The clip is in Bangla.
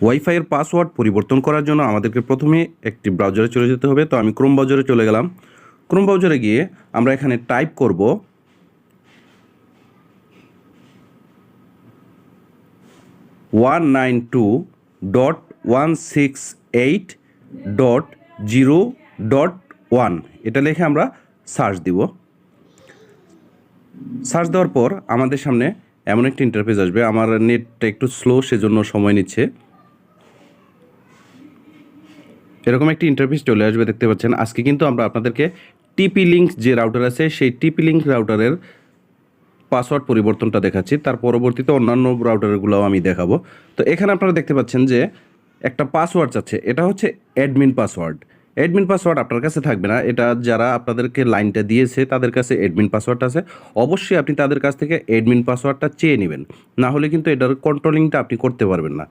ওয়াইফাইয়ের পাসওয়ার্ড পরিবর্তন করার জন্য আমাদেরকে প্রথমে একটি ব্রাউজারে চলে যেতে হবে। তো আমি ক্রোম ব্রাউজারে চলে গেলাম। ক্রোম ব্রাউজারে গিয়ে আমরা এখানে টাইপ করব 192.168.0.1 এটা লিখে আমরা সার্চ দিব। সার্চ দেওয়ার পর আমাদের সামনে এমন একটি ইন্টারফেস আসবে। আমার নেটটা একটু স্লো, সেজন্য সময় নিচ্ছে। এরকম একটি ইন্টারফেস চলে আসবে, দেখতে পাচ্ছেন। আজকে কিন্তু আমরা আপনাদেরকে টিপি লিঙ্ক যে রাউটার আছে সেই টিপি লিঙ্ক রাউটারের পাসওয়ার্ড পরিবর্তনটা দেখাচ্ছি। তার পরবর্তীতে অন্যান্য রাউটারগুলোও আমি দেখাবো। তো এখানে আপনারা দেখতে পাচ্ছেন যে একটা পাসওয়ার্ড আছে, এটা হচ্ছে অ্যাডমিন পাসওয়ার্ড। অ্যাডমিন পাসওয়ার্ড আপনার কাছে থাকবে না, এটা যারা আপনাদেরকে লাইনটা দিয়েছে তাদের কাছে অ্যাডমিন পাসওয়ার্ড আছে। অবশ্যই আপনি তাদের কাছ থেকে অ্যাডমিন পাসওয়ার্ডটা চেয়ে নেবেন, না হলে কিন্তু এটার কন্ট্রোলিংটা আপনি করতে পারবেন না।